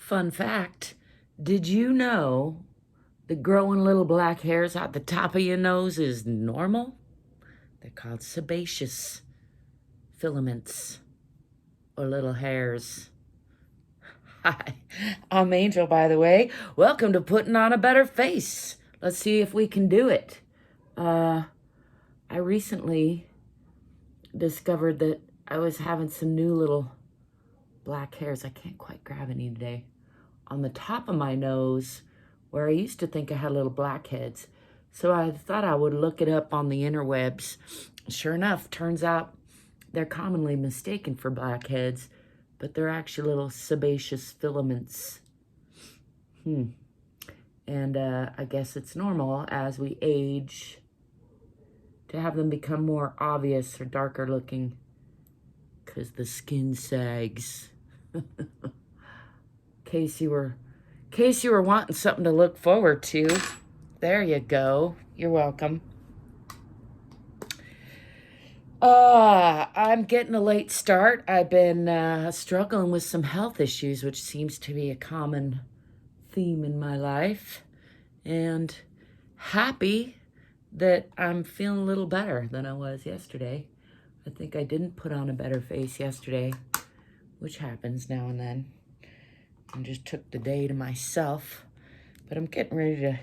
Fun fact, did you know that growing little black hairs out the top of your nose is normal? They're called sebaceous filaments or little hairs. Hi, I'm Angel, by the way. Welcome to Putting on a Better Face. Let's see if we can do it. I recently discovered that I was having some new little black hairs. I can't quite grab any today. On the top of my nose, where I used to think I had little blackheads. So I thought I would look it up on the interwebs. Sure enough, turns out they're commonly mistaken for blackheads, but they're actually little sebaceous filaments. And I guess it's normal as we age to have them become more obvious or darker looking because the skin sags. In case you were wanting something to look forward to, there you go. You're welcome. I'm getting a late start. I've been struggling with some health issues, which seems to be a common theme in my life, and happy that I'm feeling a little better than I was yesterday. I think I didn't put on a better face yesterday, which happens now and then. I just took the day to myself, but I'm getting ready to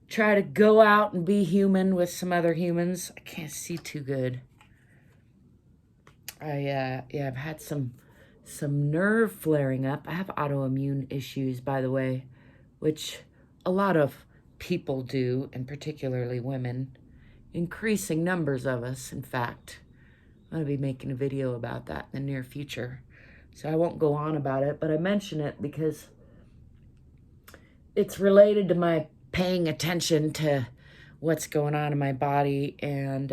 try to go out and be human with some other humans. I can't see too good. I've had some nerve flaring up. I have autoimmune issues, by the way, which a lot of people do, and particularly women. Increasing numbers of us, in fact. I'm going to be making a video about that in the near future. So I won't go on about it, but I mention it because it's related to my paying attention to what's going on in my body and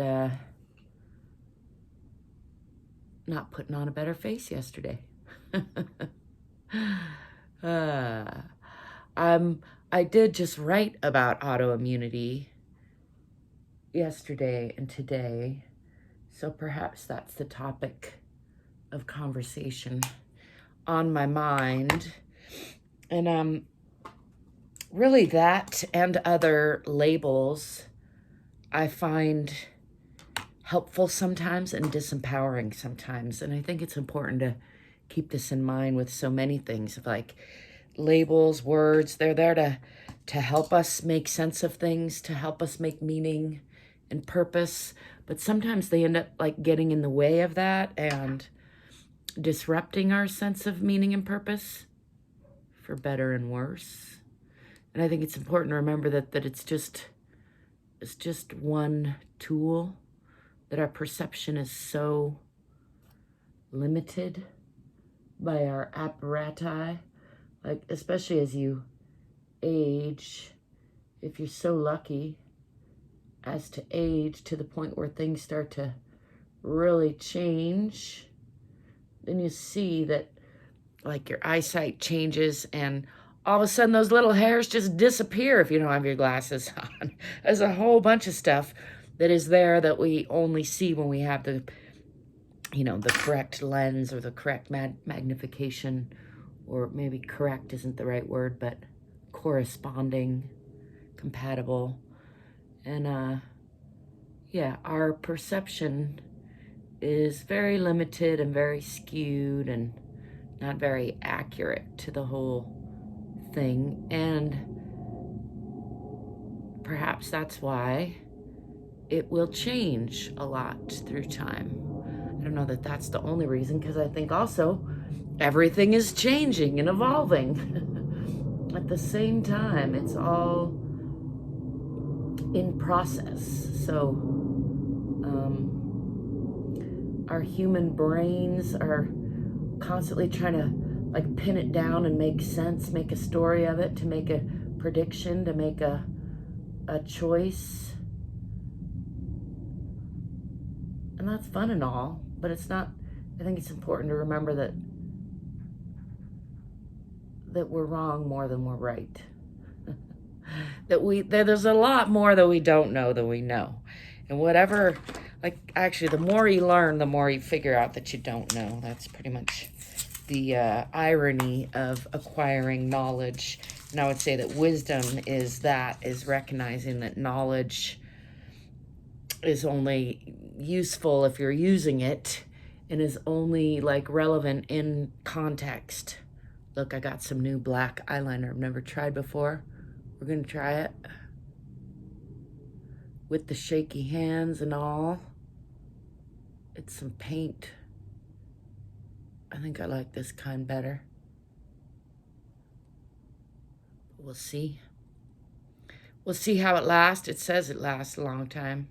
not putting on a better face yesterday. I did just write about autoimmunity yesterday and today, so perhaps that's the topic of conversation on my mind. And really that and other labels I find helpful sometimes and disempowering sometimes. And I think it's important to keep this in mind with so many things, like labels, words. They're there to help us make sense of things, to help us make meaning and purpose. But sometimes they end up like getting in the way of that and disrupting our sense of meaning and purpose, for better and worse. And I think it's important to remember that it's just one tool, that our perception is so limited by our apparatus, like especially as you age, if you're so lucky as to age to the point where things start to really change, then you see that like your eyesight changes and all of a sudden those little hairs just disappear if you don't have your glasses on. There's a whole bunch of stuff that is there that we only see when we have the correct lens or the correct magnification, or maybe correct isn't the right word, but corresponding, compatible. And our perception is very limited and very skewed and not very accurate to the whole thing. And perhaps that's why it will change a lot through time. I don't know that that's the only reason, because I think also everything is changing and evolving at the same time. It's all in process. So our human brains are constantly trying to like pin it down and make sense, make a story of it, to make a prediction, to make a choice. And that's fun and all, but it's not. I think it's important to remember that we're wrong more than we're right. that there's a lot more that we don't know than we know. And whatever, like actually the more you learn, the more you figure out that you don't know. That's pretty much the irony of acquiring knowledge. And I would say that wisdom is recognizing that knowledge is only useful if you're using it, and is only like relevant in context. Look, I got some new black eyeliner I've never tried before. We're gonna try it with the shaky hands and all. It's some paint. I think I like this kind better. We'll see. We'll see how it lasts. It says it lasts a long time.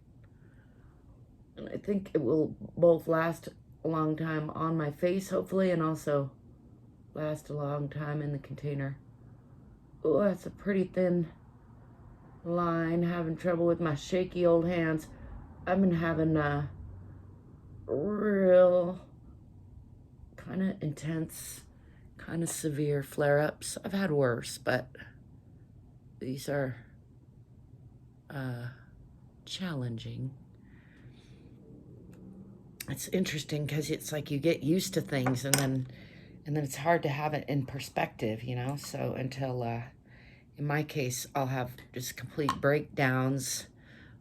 And I think it will both last a long time on my face, hopefully, and also last a long time in the container. Oh, that's a pretty thin line. Having trouble with my shaky old hands. I've been having real kind of intense, kind of severe flare-ups. I've had worse, but these are challenging. It's interesting because it's like you get used to things and then it's hard to have it in perspective, you know? So until, in my case, I'll have just complete breakdowns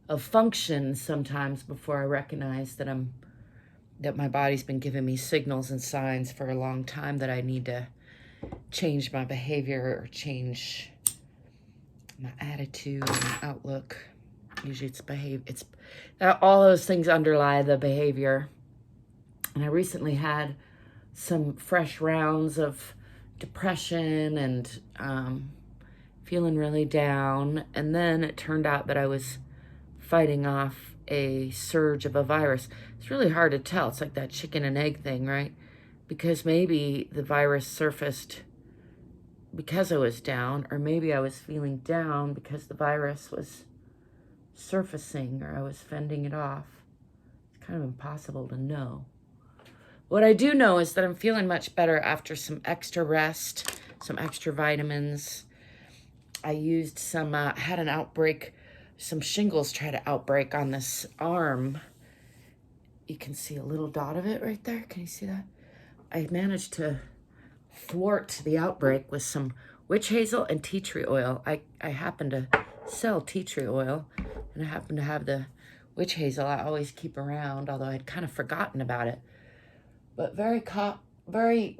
of function sometimes before I recognize that my body's been giving me signals and signs for a long time that I need to change my behavior or change my attitude and outlook. Usually it's all those things underlie the behavior. And I recently had some fresh rounds of depression and feeling really down. And then it turned out that I was fighting off a surge of a virus. It's really hard to tell. It's like that chicken and egg thing, right? Because maybe the virus surfaced because I was down, or maybe I was feeling down because the virus was surfacing, or I was fending it off. It's kind of impossible to know. What I do know is that I'm feeling much better after some extra rest, some extra vitamins. I used some, had an outbreak, some shingles try to outbreak on this arm. You can see a little dot of it right there. Can you see that? I managed to thwart the outbreak with some witch hazel and tea tree oil. I happen to sell tea tree oil, and I happen to have the witch hazel I always keep around, although I'd kind of forgotten about it. But very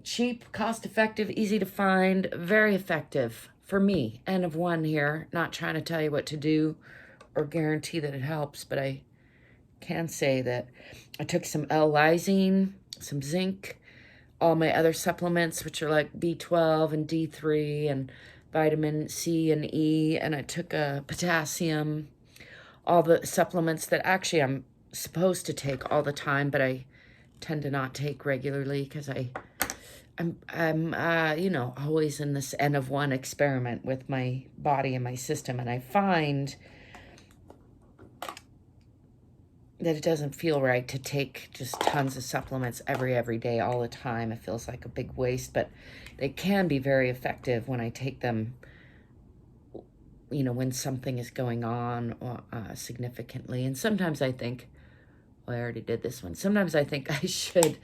cheap, cost-effective, easy to find, very effective for me. N of 1 here, not trying to tell you what to do or guarantee that it helps, but I can say that I took some L-lysine, some zinc, all my other supplements, which are like B12 and D3 and vitamin C and E, and I took a potassium, all the supplements that actually I'm supposed to take all the time, but I tend to not take regularly because I'm you know, always in this N of 1 experiment with my body and my system, and I find that it doesn't feel right to take just tons of supplements every day all the time. It feels like a big waste, but they can be very effective when I take them, you know, when something is going on significantly. And sometimes I think, well, I already did this one. Sometimes I think I should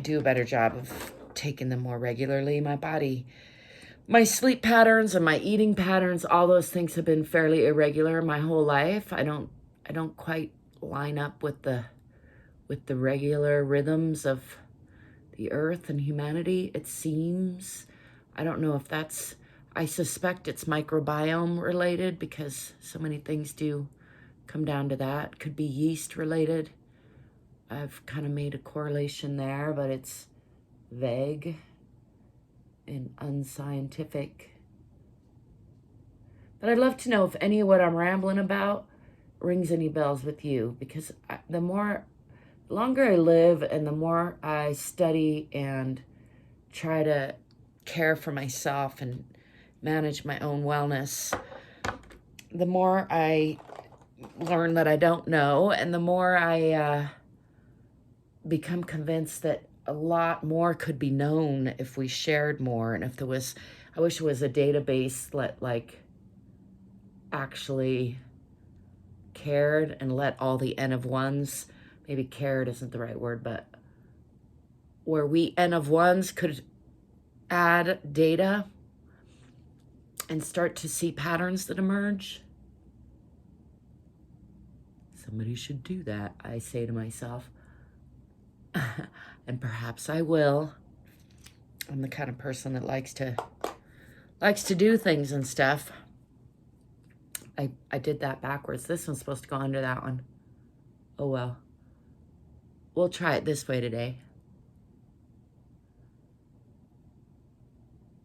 do a better job of taking them more regularly. My body, my sleep patterns and my eating patterns, all those things have been fairly irregular my whole life. I don't quite line up with the regular rhythms of the earth and humanity, it seems. I don't know if that's, I suspect it's microbiome related because so many things do come down to that. Could be yeast related. I've kind of made a correlation there, but it's vague and unscientific. But I'd love to know if any of what I'm rambling about rings any bells with you, because the longer I live and the more I study and try to care for myself and manage my own wellness, the more I learn that I don't know, and the more I become convinced that a lot more could be known if we shared more, and if there was, I wish there was a database that like actually cared and let all the N of 1s, maybe cared isn't the right word, but where we N of ones could add data and start to see patterns that emerge. Somebody should do that, I say to myself. And perhaps I will. I'm the kind of person that likes to do things and stuff. I did that backwards. This one's supposed to go under that one. Oh well. We'll try it this way today.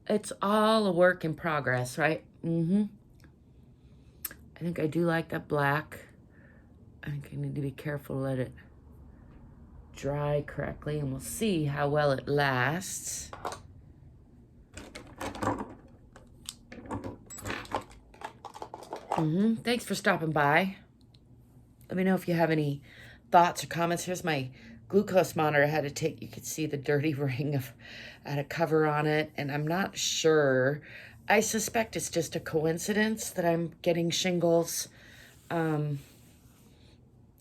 It's all a work in progress, right? I think I do like that black. I think I need to be careful to let it dry correctly, and we'll see how well it lasts. Thanks for stopping by. Let me know if you have any thoughts or comments. Here's my glucose monitor I had to take. You could see the dirty ring had a cover on it, and I'm not sure. I suspect it's just a coincidence that I'm getting shingles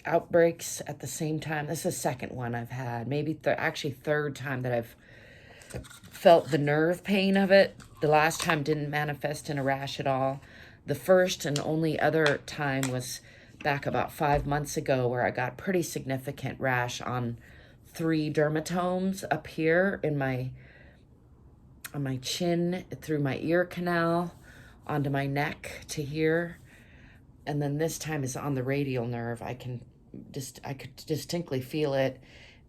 outbreaks at the same time. This is the second one I've had, maybe actually third time that I've felt the nerve pain of it. The last time didn't manifest in a rash at all. The first and only other time was back about 5 months ago, where I got pretty significant rash on 3 dermatomes up here in on my chin, through my ear canal, onto my neck to here. And then this time is on the radial nerve. I could distinctly feel it.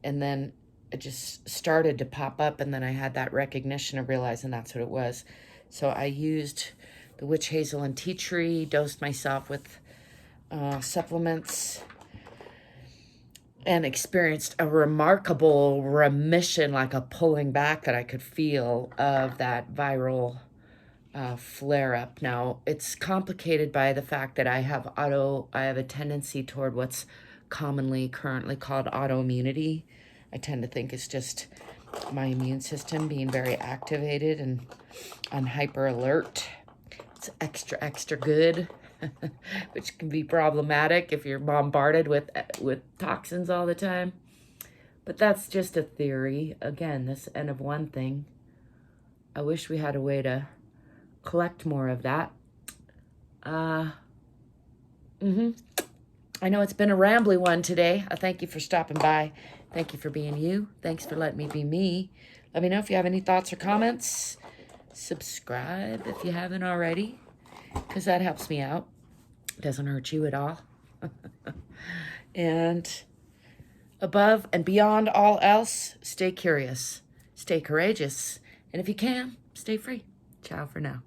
And then it just started to pop up, and then I had that recognition of realizing that's what it was. So I used the witch hazel and tea tree, dosed myself with supplements, and experienced a remarkable remission, like a pulling back that I could feel of that viral flare-up. Now, it's complicated by the fact that I have a tendency toward what's commonly currently called autoimmunity. I tend to think it's just my immune system being very activated and on hyper alert. It's extra good, which can be problematic if you're bombarded with toxins all the time. But that's just a theory. Again, this N of one thing. I wish we had a way to collect more of that. I know it's been a rambly one today. I thank you for stopping by. Thank you for being you. Thanks for letting me be me. Let me know if you have any thoughts or comments. Subscribe if you haven't already, because that helps me out. It doesn't hurt you at all. And above and beyond all else, stay curious, stay courageous, and if you can, stay free. Ciao for now.